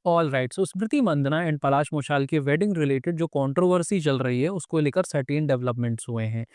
All right, so Smriti Mandhana and Palash Muchhal की wedding related जो controversy चल रही है उसको लेकर सर्टेन डेवलपमेंट्स हुए हैं।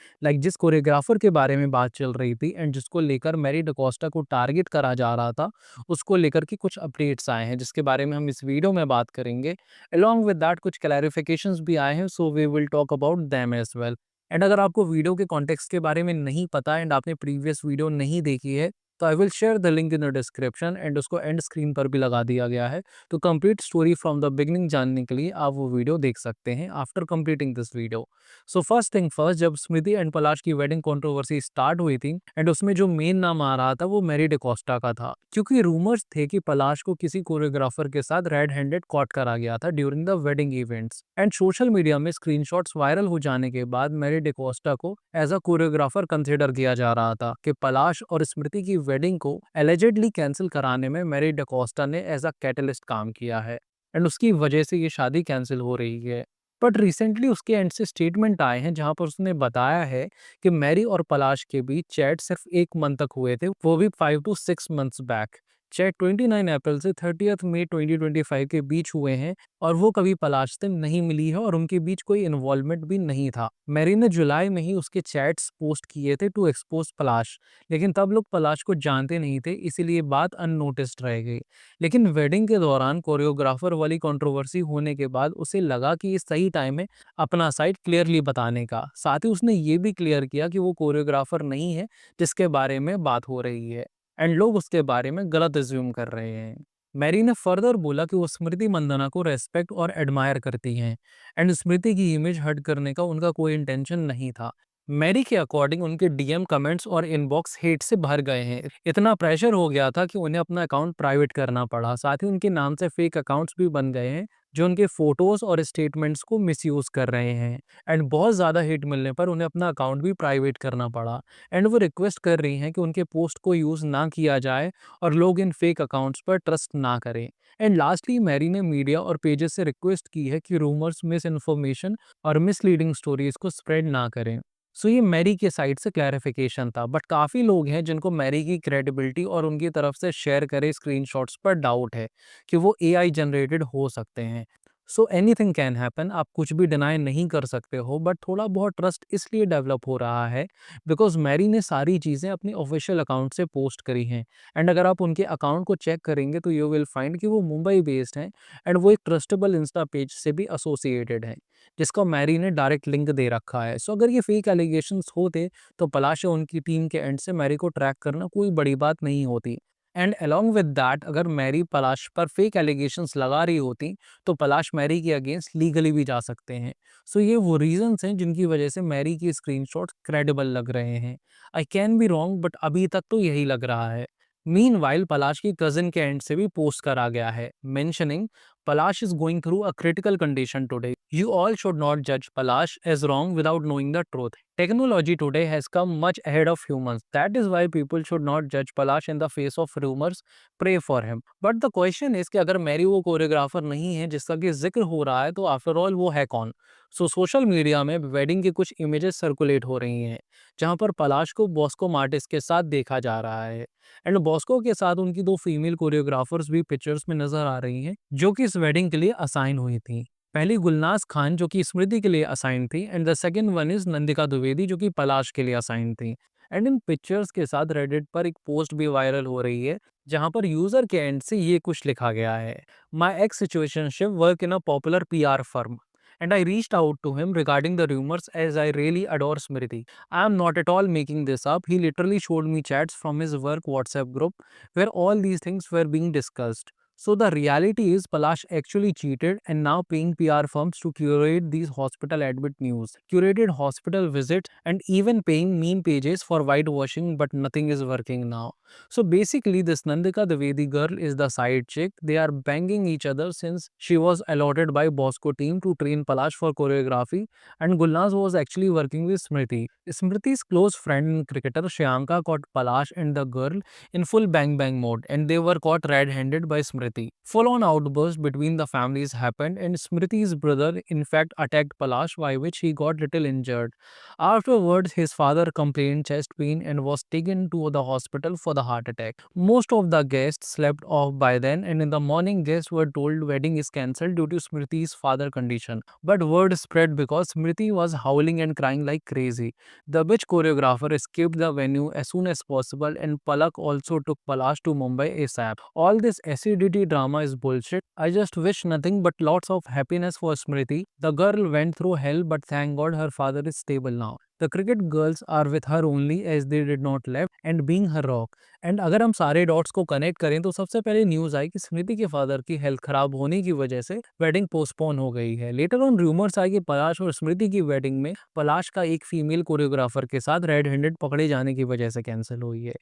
जिस कोरियोग्राफर के बारे में बात चल रही थी एंड जिसको लेकर मैरी डकोस्टा को टारगेट करा जा रहा था, उसको लेकर के कुछ अपडेट्स आए हैं जिसके बारे में हम इस वीडियो में बात करेंगे। अलॉन्ग विद दैट कुछ क्लैरिफिकेशंस भी आए हैं, so we will talk about them as well. And अगर आपको वीडियो के कॉन्टेक्स्ट के बारे में नहीं पता एंड आपने प्रीवियस वीडियो नहीं देखी है, तो I will share the link in the description and उसको एंड स्क्रीन पर भी लगा दिया गया है। तो complete story from the beginning जानने के लिए आप वो वीडियो देख सकते हैं after completing this video. So first thing first, जब स्मृति एंड पलाश की वेडिंग कंट्रोवर्सी स्टार्ट हुई थी एंड उसमें जो मेन नाम आ रहा था वो मैरी डिकोस्टा का था, क्योंकि रूमर्स थे कि पलाश को किसी कोरियोग्राफर के साथ रेड हैंडेड कॉट करा गया था during the wedding events. And social media में स्क्रीनशॉट्स वायरल हो जाने के बाद मैरी डिकोस्टा को एज अ कोरियोग्राफर कंसिडर किया जा रहा था कि पलाश और स्मृति की वेडिंग को एलिजिडली कैंसिल कराने में मैरी डकोस्टा ने एज अ कैटलिस्ट काम किया है एंड उसकी वजह से ये शादी कैंसिल हो रही है। बट रिसेंटली उसके एंड से स्टेटमेंट आए हैं जहां पर उसने बताया है कि मैरी और पलाश के बीच चैट सिर्फ 1 मंथ तक हुए थे, वो भी 5 to 6 months बैक। चैट 29 अप्रैल से 30 मई 2025 के बीच हुए हैं और वो कभी पलाश से नहीं मिली है और उनके बीच कोई इन्वॉल्वमेंट भी नहीं था। मैरी ने जुलाई में ही उसके चैट्स पोस्ट किए थे टू एक्सपोज पलाश, लेकिन तब लोग पलाश को जानते नहीं थे, इसीलिए बात अननोटिस्ड रह गई। लेकिन वेडिंग के दौरान कोरियोग्राफर वाली कंट्रोवर्सी होने के बाद उसे लगा कि ये सही टाइम है अपना साइड क्लियरली बताने का। साथ ही उसने ये भी क्लियर किया कि वो कोरियोग्राफर नहीं है जिसके बारे में बात हो रही है एंड लोग उसके बारे में गलत एज्यूम कर रहे हैं। मैरी ने फर्दर बोला कि वो स्मृति मंदना को रेस्पेक्ट और एडमायर करती हैं एंड स्मृति की इमेज हर्ट करने का उनका कोई इंटेंशन नहीं था। मैरी के अकॉर्डिंग उनके डीएम कमेंट्स और इनबॉक्स हेट से भर गए हैं। इतना प्रेशर हो गया था कि उन्हें अपना अकाउंट प्राइवेट करना पड़ा। साथ ही उनके नाम से फेक अकाउंट्स भी बन गए हैं जो उनके फोटोज और स्टेटमेंट्स को मिसयूज कर रहे हैं एंड बहुत ज़्यादा हिट मिलने पर उन्हें अपना अकाउंट भी प्राइवेट करना पड़ा। एंड वो रिक्वेस्ट कर रही हैं कि उनके पोस्ट को यूज़ ना किया जाए और लोग इन फेक अकाउंट्स पर ट्रस्ट ना करें। एंड लास्टली मैरी ने मीडिया और पेजेस से रिक्वेस्ट की है कि रूमर्स, मिस इन्फॉर्मेशन और मिसलीडिंग स्टोरीज को स्प्रेड ना करें। सो ये मैरी के साइड से क्लैरिफिकेशन था, बट काफ़ी लोग हैं जिनको मैरी की क्रेडिबिलिटी और उनकी तरफ से शेयर करे स्क्रीनशॉट्स पर डाउट है कि वो एआई जनरेटेड हो सकते हैं। सो एनीथिंग कैन हैपन, आप कुछ भी डिनाई नहीं कर सकते हो, बट थोड़ा बहुत ट्रस्ट इसलिए डेवलप हो रहा है बिकॉज मैरी ने सारी चीज़ें अपनी ऑफिशियल अकाउंट से पोस्ट करी हैं। एंड अगर आप उनके अकाउंट को चेक करेंगे तो यू विल फाइंड कि वो मुंबई बेस्ड हैं एंड वो एक ट्रस्टेबल इंस्टा पेज से भी एसोसिएटेड है जिसका मैरी ने डायरेक्ट लिंक दे रखा है। सो अगर ये फेक एलिगेशंस होते तो पलाश या उनकी टीम के एंड से मैरी को ट्रैक करना कोई बड़ी बात नहीं होती। एंड अलॉन्ग विद दैट, अगर मैरी पलाश पर फेक एलिगेशंस लगा रही होती तो पलाश मैरी के अगेंस्ट लीगली भी जा सकते हैं। सो ये वो रीजंस हैं जिनकी वजह से मैरी की स्क्रीनशॉट्स क्रेडिबल लग रहे हैं। I can be wrong, but अभी तक तो यही लग रहा है। मीनवाइल पलाश की कजिन के एंड से भी पोस्ट करा गया है mentioning Palash is going through a critical condition today, you all should not judge Palash as wrong without knowing the truth. Technology today has come much ahead of humans. That is why people should not judge Palash in the face of rumors. Pray for him. But the question is कि अगर Mary वो choreographer नहीं है जिसका कि जिक्र हो रहा है, तो आफ्टर ऑल वो है कौन? सो सोशल मीडिया में वेडिंग की कुछ इमेजेस सर्कुलेट हो रही हैं जहां पर पलाश को बॉस्को मार्टिस के साथ देखा जा रहा है एंड बॉस्को के साथ उनकी दो फीमेल कोरियोग्राफर्स भी पिक्चर्स में नजर आ रही हैं जो कि इस वेडिंग के लिए असाइन हुई थी। पहली गुलनाज खान जो कि स्मृति के लिए असाइन थी and the second one is Nandika Dwivedi जो कि पलाश के लिए असाइन थी। एंड इन पिक्चर्स के साथ रेडिट पर एक पोस्ट भी वायरल हो रही है जहां पर यूजर के एंड से ये कुछ लिखा गया है, my ex situationship work in a popular PR firm and I reached out to him regarding the rumors as I really adore Smriti. I am not at all making this up. He literally showed me chats from his work WhatsApp group where all these things were being discussed. So the reality is Palash actually cheated and now paying PR firms to curate these hospital admit news, curated hospital visits and even paying meme pages for whitewashing, but nothing is working now. So basically this Nandika Dwivedi girl is the side chick. They are banging each other since she was allotted by Bosco team to train Palash for choreography and Gulnaz was actually working with Smriti. Smriti's close friend and cricketer Shyanka caught Palash and the girl in full bang bang mode and they were caught red-handed by Smriti. Smriti. Full-on outburst between the families happened, and Smriti's brother, in fact, attacked Palash, by which he got little injured. Afterwards, his father complained chest pain and was taken to the hospital for the heart attack. Most of the guests slept off by then, and in the morning, guests were told wedding is cancelled due to Smriti's father condition. But word spread because Smriti was howling and crying like crazy. The bitch choreographer escaped the venue as soon as possible, and Palak also took Palash to Mumbai ASAP. All this acidity drama is bullshit. I just wish nothing but lots of happiness for Smriti. The girl went through hell, but thank God her father is stable now. The cricket girls are with her only as they did not left and being her rock. And अगर हम सारे dots को connect करें तो सबसे पहले news आई कि स्मृति के फादर की हेल्थ खराब होने की वजह से वेडिंग पोस्टपोन हो गई है। लेटर ऑन रूमर्स आए कि पलाश और स्मृति की वेडिंग में पलाश का एक फीमेल कोरियोग्राफर के साथ रेड हैंडेड पकड़े जाने की वजह से कैंसिल हुई है।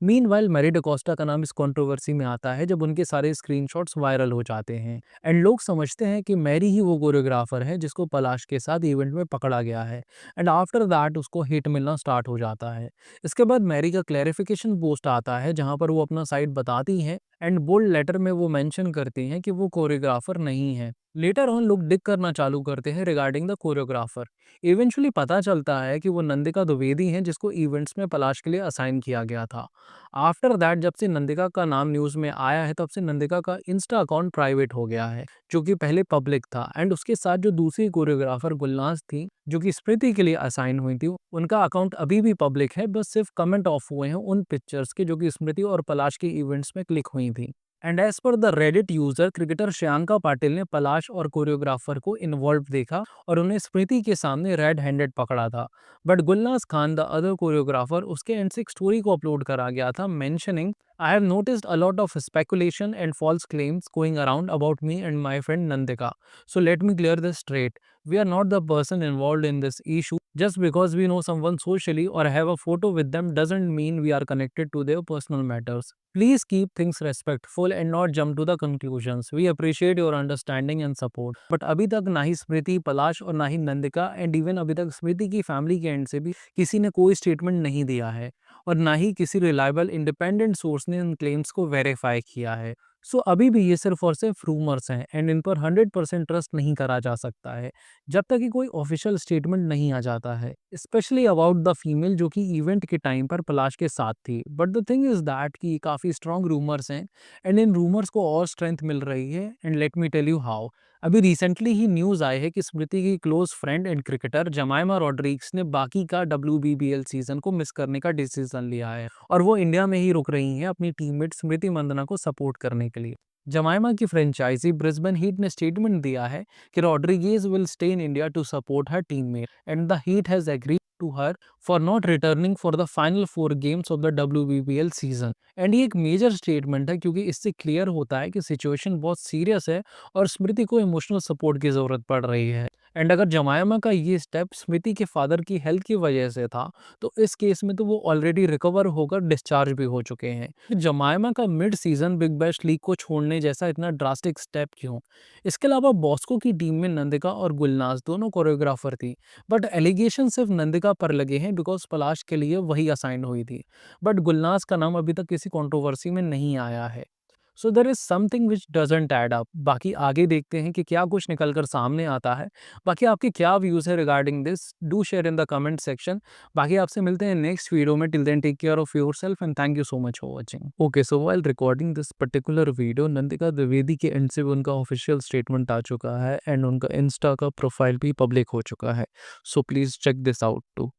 मीनवाइल मैरी डकोस्टा का नाम इस कंट्रोवर्सी में आता है जब उनके सारे स्क्रीनशॉट्स वायरल हो जाते हैं एंड लोग समझते हैं कि मैरी ही वो कोरियोग्राफर है जिसको पलाश के साथ इवेंट में पकड़ा गया है एंड आफ्टर दैट उसको हिट मिलना स्टार्ट हो जाता है। इसके बाद मैरी का क्लैरिफिकेशन पोस्ट आता है जहां पर वो अपना साइड बताती हैं एंड बोल्ड लेटर में वो मेंशन करती हैं कि वो कोरियोग्राफर नहीं है। लेटर ऑन लोग डिग करना चालू करते हैं रिगार्डिंग द कोरियोग्राफर। इवेंचुअली पता चलता है कि वो नंदिका द्विवेदी हैं जिसको इवेंट्स में पलाश के लिए असाइन किया गया था। आफ्टर दैट जब से नंदिका का नाम न्यूज़ में आया है तब से नंदिका का इंस्टा अकाउंट प्राइवेट हो गया है जो कि पहले पब्लिक था एंड उसके साथ जो दूसरी कोरियोग्राफर गुलनाज थी जो कि स्मृति के लिए असाइन हुई थी उनका अकाउंट अभी भी पब्लिक है, बस सिर्फ कमेंट ऑफ हुए हैं उन पिक्चर्स के जो कि स्मृति और पलाश के इवेंट्स में क्लिक हुई थी। And as per the Reddit user cricketer Shreyanka Patil ने पलाश और कोरियोग्राफर को इन्वॉल्व देखा और उन्हें स्मृति के सामने रेड हैंडेड पकड़ा था। But Gulnaz Khan the other choreographer उसके एंड से एक स्टोरी को अपलोड करा गया था mentioning I have noticed a lot of speculation and false claims going around about me and my friend Nandika. So let me clear this straight. We are not the person involved in this issue. Just because we know someone socially or have a photo with them doesn't mean we are connected to their personal matters. Please keep things respectful and not jump to the conclusions. We appreciate your understanding and support. But अभी तक ना ही स्मृति, पलाश और ना ही Nandika and even अभी तक स्मृति की family के end से भी किसी ने कोई स्टेटमेंट नहीं दिया है और ना ही किसी रिलायबल इंडिपेंडेंट सोर्स ने इन क्लेम्स को वेरीफाई किया है। सो अभी भी ये सिर्फ और सिर्फ रूमर्स हैं एंड इन पर 100% ट्रस्ट नहीं करा जा सकता है जब तक कि कोई ऑफिशियल स्टेटमेंट नहीं आ जाता है, स्पेशली अबाउट द फीमेल जो कि इवेंट के टाइम पर पलाश के साथ थी। But the thing is that कि काफ़ी स्ट्रॉन्ग रूमर्स हैं एंड इन रूमर्स को और स्ट्रेंथ मिल रही है and let me tell you how. अभी रिसेंटली ही न्यूज़ आई है कि स्मृति की close friend and cricketer Jemimah Rodrigues ने बाकी का WBBL सीजन को मिस करने का डिसीजन लिया है और वो इंडिया में ही रुक रही हैं अपनी टीममेट स्मृति मंदना को सपोर्ट करने के लिए। जमाइमा की फ्रेंचाइजी ब्रिस्बेन हीट ने स्टेटमेंट दिया है कि Rodrigues will stay in India to support her teammate and the Heat has agreed to her for not returning for the final 4 games of the WBBL season। And ये एक major statement है क्योंकि इससे clear होता है कि सिचुएशन बहुत serious है और स्मृति को इमोशनल सपोर्ट की ज़रूरत पड़ रही है। एंड अगर जमायमा का ये स्टेप स्मृति के फादर की हेल्थ की वजह से था तो इस केस में तो वो ऑलरेडी रिकवर होकर डिस्चार्ज भी हो चुके हैं। जमायमा का mid season big bash league को छोड़ने जैसा इतना ड्रास्टिक स्टेप क्यों? इसके अलावा बॉस्को की टीम में नंदिका और गुलनाज दोनों कोरियोग्राफर थी बट एलिगेशन सिर्फ नंदिका पर लगे हैं बिकॉज पलाश के लिए वही असाइन हुई थी। बट गुलनाज का नाम अभी तक किसी कंट्रोवर्सी में नहीं आया है। So there is something which doesn't add up. बाकी आगे देखते हैं कि क्या कुछ निकल कर सामने आता है। बाकी आपके क्या व्यूज़ है regarding this, do share in the comment section. बाकी आपसे मिलते हैं नेक्स्ट वीडियो में। Till then take care of yourself and thank you so much for watching. Okay, so while recording this particular video Nandika Dwivedi के end से उनका official statement आ चुका है एंड उनका इंस्टा का प्रोफाइल भी पब्लिक हो चुका है। So please check this out to.